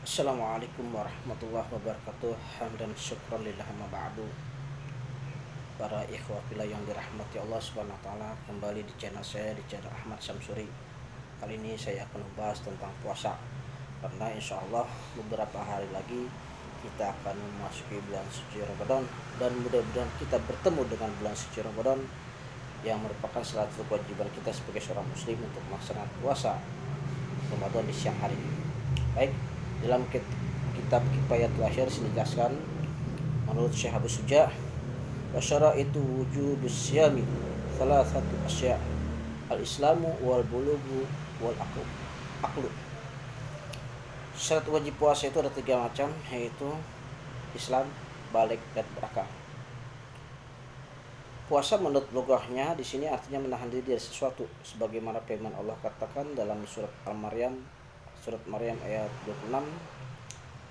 Assalamualaikum warahmatullahi wabarakatuh. Hamdan syukran lillah ma ba'du. Para ikhwah fillah yang dirahmati Allah Subhanahu wa taala, kembali di channel saya, di channel Ahmad Syamsuri. Kali ini saya akan membahas tentang puasa. Karena insya Allah beberapa hari lagi kita akan memasuki bulan suci Ramadan, dan mudah-mudahan kita bertemu dengan bulan suci Ramadan yang merupakan salah satu kewajiban kita sebagai seorang muslim untuk melaksanakan puasa Ramadan di siang hari. Baik, dalam kitab Kifayatul Asyar dijelaskan menurut Syekh Abu Suja, wasyara itu wujubus syami salah satu asya al-islamu wal bulugu wal aklu. Syarat wajib puasa itu ada 3 macam, yaitu Islam, balik, dan berakal. Puasa menurut lugahnya di sini artinya menahan diri dari sesuatu, sebagaimana firman Allah katakan dalam surat Maryam ayat 26,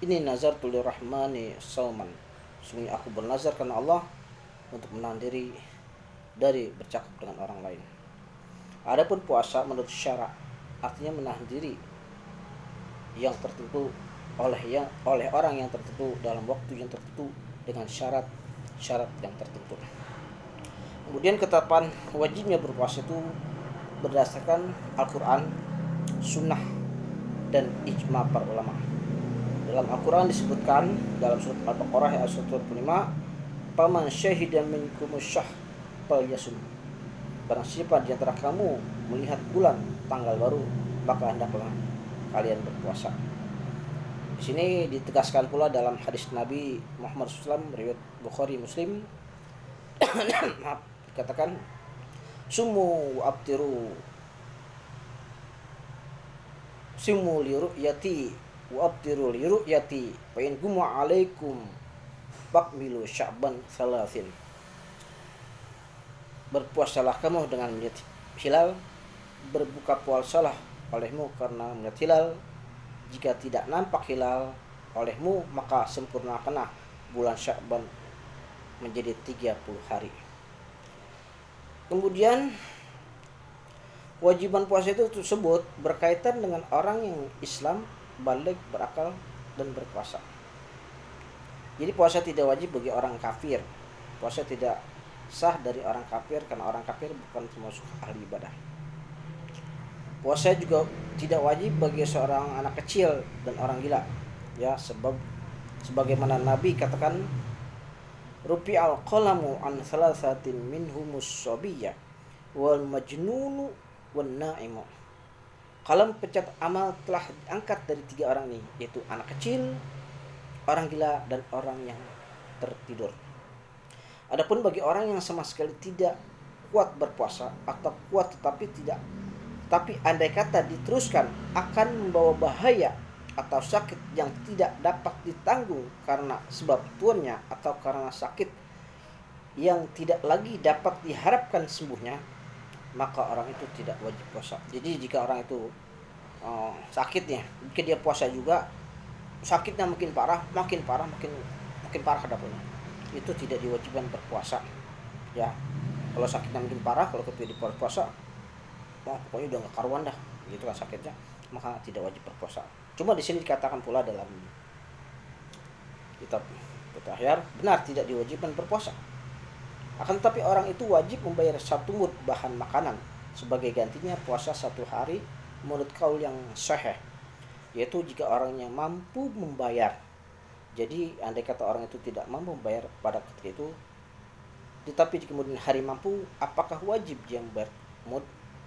ini nazartu lirrahmani sauman, sungguh aku bernazar karena Allah untuk menahan diri dari bercakap dengan orang lain. Adapun puasa menurut syara artinya menahan diri yang tertentu oleh orang yang tertentu dalam waktu yang tertentu dengan syarat yang tertentu. Kemudian ketetapan wajibnya berpuasa itu berdasarkan Al-Quran, Sunnah, dan ijma para ulama. Dalam Al-Quran disebutkan dalam surat Al-Baqarah ayat 125, "Paman syahida minkumus syah falyasum." Barang siapa di antara kamu melihat bulan tanggal baru, maka hendaklah kalian berpuasa. Di sini ditegaskan pula dalam hadis Nabi Muhammad SAW riwayat Bukhari Muslim, maaf, dikatakan sumu wa abtiru simu li ru'yati wa abtiru li ru'yati fa in gumma alaikum faqmilu sya'ban salasin. Berpuasalah kamu dengan melihat hilal, berbuka puasalah olehmu karena melihat hilal. Jika tidak nampak hilal olehmu, maka sempurnakanlah bulan Sya'ban menjadi 30 hari. Kemudian kewajiban puasa itu tersebut berkaitan dengan orang yang Islam, balik, berakal, dan berpuasa. Jadi puasa tidak wajib bagi orang kafir. Puasa tidak sah dari orang kafir karena orang kafir bukan termasuk ahli ibadah. Puasa juga tidak wajib bagi seorang anak kecil dan orang gila. Ya, sebagaimana Nabi katakan, rufi'al qalamu an salasatin minhumus sabiyya wal majnunu wan na'imu. Kalam pencatat amal telah diangkat dari 3 orang ini, yaitu anak kecil, orang gila, dan orang yang tertidur. Adapun bagi orang yang sama sekali tidak kuat berpuasa atau kuat tapi andai kata diteruskan akan membawa bahaya atau sakit yang tidak dapat ditanggung karena sebab tuannya atau karena sakit yang tidak lagi dapat diharapkan sembuhnya, maka orang itu tidak wajib puasa. Jadi jika orang itu sakitnya, jika dia puasa juga, sakitnya makin parah hadapun, itu tidak diwajibkan berpuasa. Ya, kalau sakitnya makin parah, kalau ketika berpuasa, pokoknya udah nggak karuan dah, gitu kan sakitnya, maka tidak wajib berpuasa. Cuma di sini dikatakan pula dalam kitab Ahyar, benar tidak diwajibkan berpuasa. Akan tetapi orang itu wajib membayar 1 mud bahan makanan sebagai gantinya puasa 1 hari menurut kaul yang sahih, yaitu jika orangnya mampu membayar. Jadi andai kata orang itu tidak mampu membayar pada ketika itu, tetapi di kemudian hari mampu, apakah wajib dia membayar mud?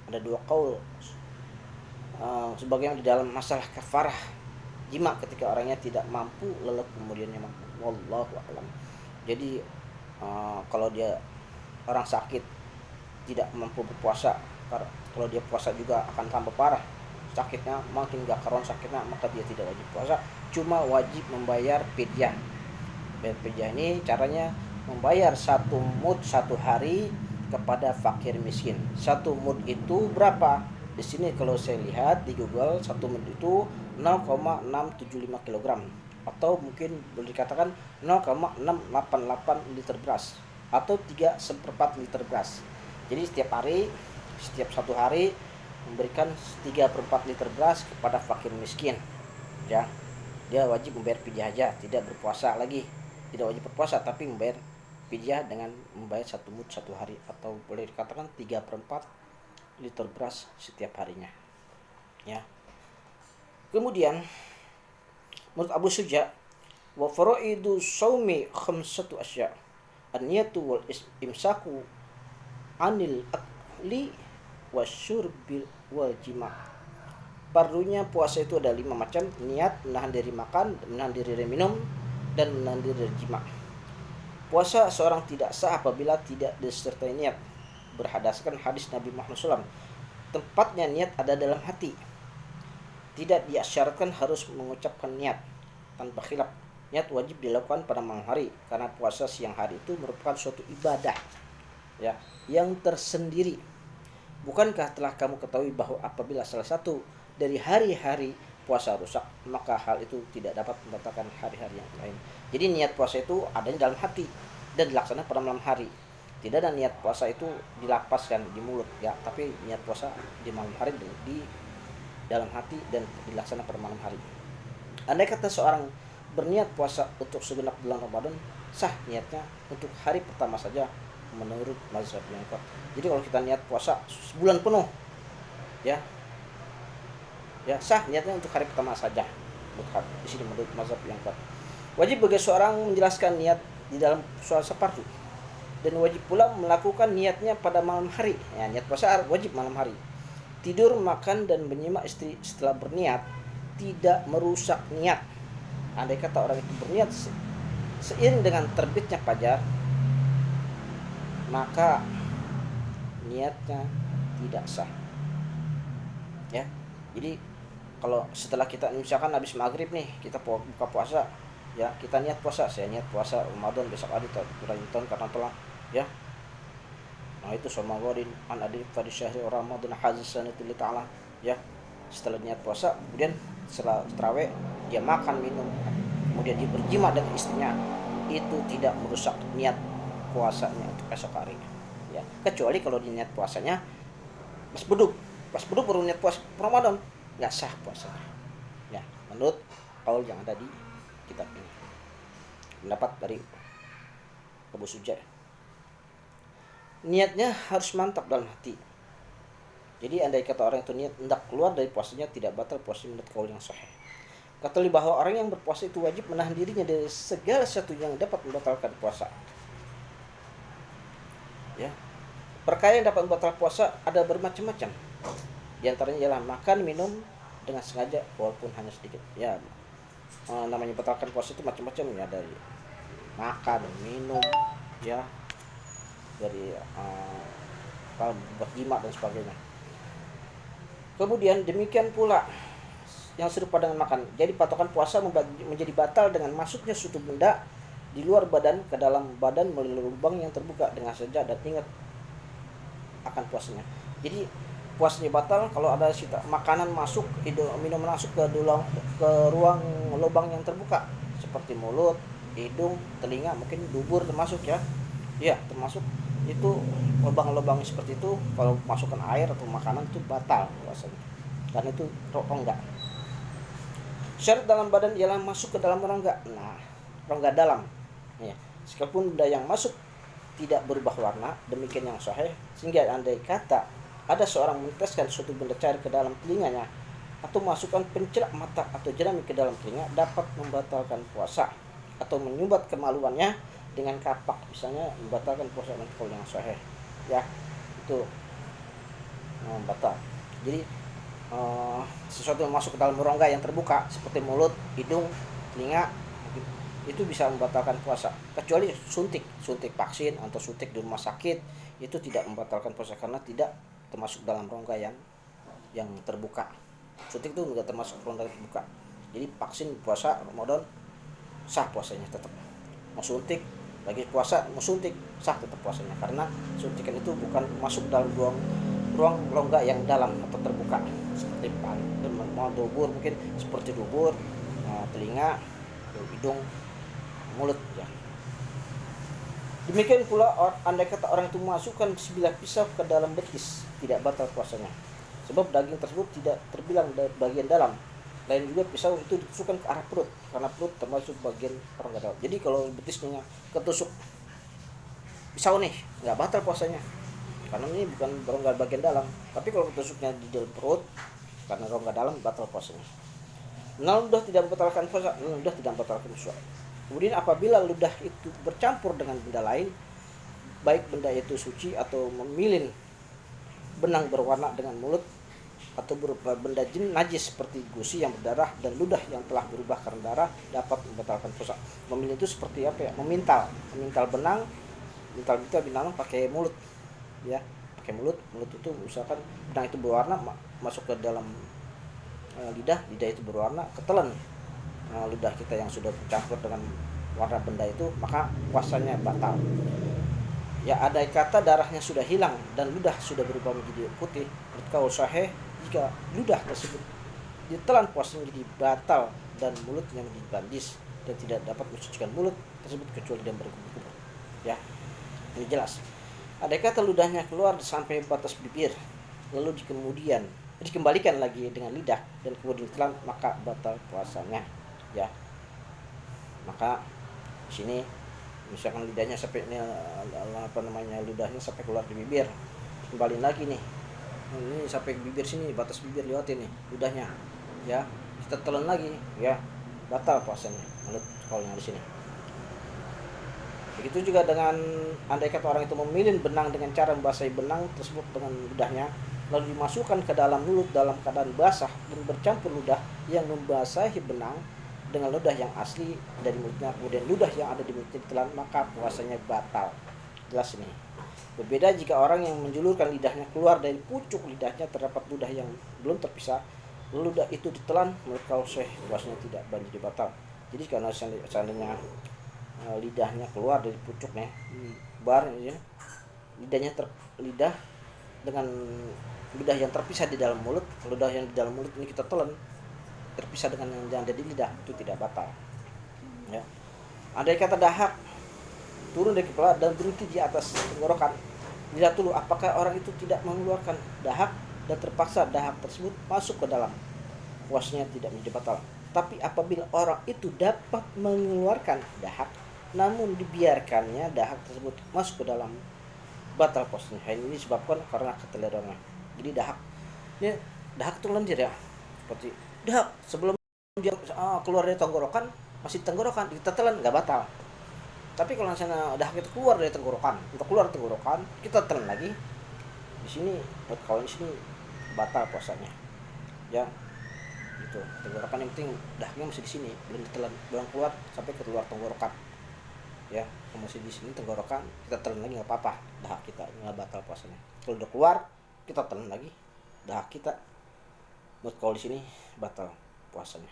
Ada 2 kaul, sebagaimana di dalam masalah kafarah jima ketika orangnya tidak mampu lalu kemudiannya mampu. Wallahu a'lam. Jadi kalau dia orang sakit tidak mampu berpuasa, kalau dia puasa juga akan tambah parah sakitnya, makin gak karuan sakitnya, maka dia tidak wajib puasa, cuma wajib membayar fidyah. Fidyah ini caranya membayar 1 mud 1 hari kepada fakir miskin. 1 mud itu berapa? Di sini kalau saya lihat di Google, 1 mud itu 0,675 kg, atau mungkin boleh dikatakan 0,688 liter beras, atau 3/4 liter beras. Jadi setiap 1 hari memberikan 3/4 liter beras kepada fakir miskin, ya. dia wajib membayar fidyah aja, tidak berpuasa lagi, tidak wajib berpuasa tapi membayar fidyah dengan membayar 1 mud 1 hari, atau boleh dikatakan 3/4 liter beras setiap harinya ya. Kemudian menurut Abu Suja, wa faraidu shaumi khamsatu asya, an-niyatu wal imsaku anil akli wasyurbi wal jima'. Fardunya puasa itu ada 5 macam: niat, menahan diri makan, menahan diri dari minum, dan menahan diri dari jima'. Puasa seorang tidak sah apabila tidak disertai niat, berdasarkan hadis Nabi Muhammad SAW. Tempatnya niat ada dalam hati. Tidak diisyaratkan harus mengucapkan niat tanpa khilaf. Niat wajib dilakukan pada malam hari karena puasa siang hari itu merupakan suatu ibadah ya yang tersendiri. Bukankah telah kamu ketahui bahwa apabila salah satu dari hari-hari puasa rusak, maka hal itu tidak dapat membatalkan hari-hari yang lain. Jadi niat puasa itu adanya dalam hati dan dilaksanakan pada malam hari. Tidak ada niat puasa itu dilapaskan di mulut ya, tapi niat puasa di malam hari di dalam hati dan dilaksanakan pada malam hari. Andai kata seorang berniat puasa untuk segenap bulan Ramadan, sah niatnya untuk hari pertama saja menurut mazhab yang kuat. Jadi kalau kita niat puasa sebulan penuh ya sah niatnya untuk hari pertama saja. Di sini menurut mazhab yang kuat. Wajib bagi seorang menjelaskan niat di dalam puasa fardu, dan wajib pula melakukan niatnya pada malam hari. Ya, niat puasa wajib malam hari. Tidur, makan, dan menyimak istri setelah berniat tidak merusak niat. Andai kata orang itu berniat seiring dengan terbitnya fajar, maka niatnya tidak sah. Ya, jadi kalau setelah kita misalkan habis maghrib nih kita buka puasa, ya kita niat puasa, saya niat puasa Ramadan besok hari tahun karena telah ya. Nah itu somagodin an adil pada syahri Ramadan hazsanatu ta'ala ya. Setelah niat puasa, kemudian setelah tarawih dia makan minum, kemudian dia berjima dengan istrinya, itu tidak merusak niat puasanya untuk esok hari ya. Kecuali kalau niat puasanya pas beduk baru niat puasa Ramadan, nggak sah puasanya ya, menurut qaul yang ada di kitab ini, pendapat dari Abu Suja. Niatnya harus mantap dalam hati. Jadi andai kata orang itu niat hendak keluar dari puasanya, tidak batal puasanya menurut qaul yang sahih. Katakanlah bahwa orang yang berpuasa itu wajib menahan dirinya dari segala sesuatu yang dapat membatalkan puasa. Ya. Perkara yang dapat membatalkan puasa ada bermacam-macam. Di antaranya ialah makan, minum dengan sengaja walaupun hanya sedikit. Ya. Namanya membatalkan puasa itu macam-macam ya, dari makan, minum, ya. Dari berjima dan sebagainya. Kemudian demikian pula yang serupa dengan makan. Jadi patokan puasa menjadi batal dengan masuknya suatu benda di luar badan ke dalam badan melalui lubang yang terbuka dengan sengaja dan ingat akan puasanya. Jadi puasanya batal kalau ada makanan masuk, minuman masuk ke ruang lubang yang terbuka seperti mulut, hidung, telinga, mungkin dubur termasuk ya. Ya, termasuk itu lubang-lubang seperti itu, kalau masukkan air atau makanan itu batal puasanya. Karena itu rongga. Syarat dalam badan ialah masuk ke dalam rongga. Nah, rongga dalam. Ya, sekalipun benda yang masuk tidak berubah warna, demikian yang sahih, sehingga andai kata ada seorang meneteskan suatu benda cair ke dalam telinganya atau masukkan pencelak mata atau jerami ke dalam telinga, dapat membatalkan puasa atau menyumbat kemaluannya dengan kapak, misalnya membatalkan puasa dengan qaul yang sahih ya, itu batal. Jadi sesuatu yang masuk ke dalam rongga yang terbuka seperti mulut, hidung, telinga, itu bisa membatalkan puasa, kecuali suntik vaksin atau suntik di rumah sakit, itu tidak membatalkan puasa karena tidak termasuk dalam rongga yang terbuka. Suntik itu tidak termasuk rongga terbuka. Jadi vaksin puasa Ramadan sah puasanya tetap. Mau suntik bagi puasa, mau suntik sah tetap puasanya, karena suntikan itu bukan masuk dalam ruang rongga yang dalam atau terbuka seperti mau dubur, mungkin seperti dubur, telinga, hidung, mulut ya. Demikian pula andai kata orang itu memasukkan sebilah pisau ke dalam betis, tidak batal puasanya sebab daging tersebut tidak terbilang bagian dalam Lain juga pisau itu ditusukkan ke arah perut, karena perut termasuk bagian rongga dalam. Jadi kalau betisnya ketusuk pisau nih, nggak batal puasanya, karena ini bukan rongga bagian dalam. Tapi kalau ketusuknya di dalam perut, karena rongga dalam, batal puasanya. Nah, ludah tidak membatalkan puasa, ludah tidak membatalkan puasa. Kemudian apabila ludah itu bercampur dengan benda lain, baik benda itu suci atau memilin benang berwarna dengan mulut, atau berupa benda najis seperti gusi yang berdarah dan ludah yang telah berubah karena darah, dapat membatalkan puasa. Memilin itu seperti apa ya? Memintal benang, mintal benang pakai mulut, ya, pakai mulut itu misalkan benang itu berwarna masuk ke dalam lidah itu berwarna, ketelan lidah kita yang sudah bercampur dengan warna benda itu, maka puasanya batal. Ya, ada kata darahnya sudah hilang dan ludah sudah berubah menjadi putih. Menurut kaul sahih, jika ludah tersebut ditelan, puasanya menjadi batal dan mulutnya menjadi bandis dan tidak dapat mensucikan mulut tersebut kecuali dia berkumur-kumur. Ya, ini jelas. Ada kata ludahnya keluar sampai batas bibir, lalu kemudian dikembalikan lagi dengan lidah dan kemudian ditelan, maka batal puasanya. Ya, maka di sini misalkan lidahnya sampai ludahnya sampai keluar di bibir, kembali lagi nih, ini sampai bibir sini, batas bibir lewatin nih ludahnya, ya, kita telan lagi, ya, batal puasanya menurut kaulnya di sini. Begitu juga dengan andai kata orang itu memilin benang dengan cara membasahi benang tersebut dengan ludahnya, lalu dimasukkan ke dalam mulut dalam keadaan basah dan bercampur ludah yang membasahi benang dengan ludah yang asli dari mulutnya, kemudian ludah yang ada di mulutnya ditelan, maka puasanya batal. Jelas ini. Berbeda jika orang yang menjulurkan lidahnya keluar dari pucuk lidahnya terdapat ludah yang belum terpisah, ludah itu ditelan, menurut kaul sahih puasanya tidak menjadi batal. Jadi karena seandainya lidahnya keluar dari pucuknya, bar ya, lidah dengan lidah yang terpisah di dalam mulut, ludah yang di dalam mulut ini kita telan, terpisah dengan yang ada di lidah, itu tidak batal. Ya. Andai kata dahak turun dari kepala dan berhenti di atas tenggorokan, lihat dulu apakah orang itu tidak mengeluarkan dahak dan terpaksa dahak tersebut masuk ke dalam, puasnya tidak menjadi batal. Tapi apabila orang itu dapat mengeluarkan dahak namun dibiarkannya dahak tersebut masuk ke dalam, batal puasanya. Hal ini disebabkan karena keteledorannya. Jadi dahak itu lendir ya, seperti dahak sebelum dia keluar dari tenggorokan, masih tenggorokan, kita telan, nggak batal. Tapi kalau misalnya dahak itu keluar dari tenggorokan, untuk keluar tenggorokan kita telan lagi, di sini buat kawan di sini batal puasanya. Ya, itu tenggorokan yang penting dahaknya masih di sini, belum ditelan, belum keluar sampai ke luar tenggorokan. Ya, kalau masih di sini tenggorokan kita telan lagi nggak apa-apa, dahak kita nggak batal puasanya. Kalau udah keluar kita telan lagi dahak kita, menurut kalau di sini batal puasanya.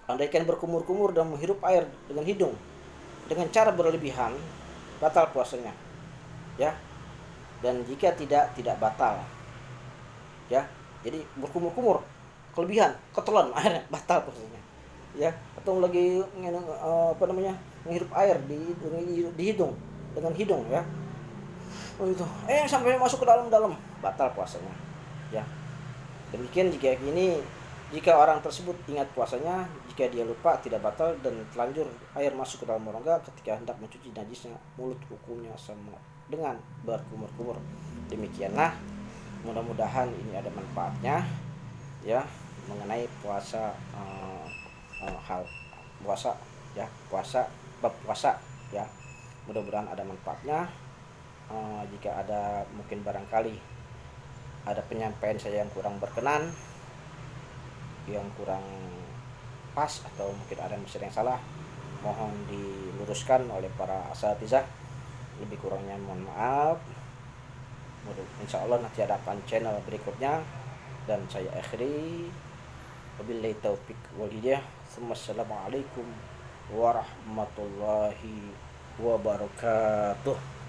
Andaikan berkumur-kumur dan menghirup air dengan hidung dengan cara berlebihan, batal puasanya. Ya. Dan jika tidak batal. Ya. Jadi berkumur-kumur, kelebihan, ketelan airnya, batal puasanya. Ya, atau lagi menghirup air di hidung dengan hidung, ya. Oh itu. Sampai masuk ke dalam, batal puasanya. Ya. Demikian jika orang tersebut ingat puasanya, jika dia lupa tidak batal dan telanjur air masuk ke dalam rongga ketika hendak mencuci najisnya, mulut hukumnya sama dengan berkumur-kumur. Demikianlah, mudah-mudahan ini ada manfaatnya ya mengenai puasa, hal puasa ya, bab puasa ya. Mudah-mudahan ada manfaatnya. Jika ada mungkin barangkali ada penyampaian saya yang kurang berkenan, yang kurang pas, atau mungkin ada yang salah, mohon diluruskan oleh para asatizah. Lebih kurangnya mohon maaf. Insya Allah nanti ada channel berikutnya, dan saya akhiri wabillahi taufik wal hidayah. Assalamualaikum warahmatullahi wabarakatuh.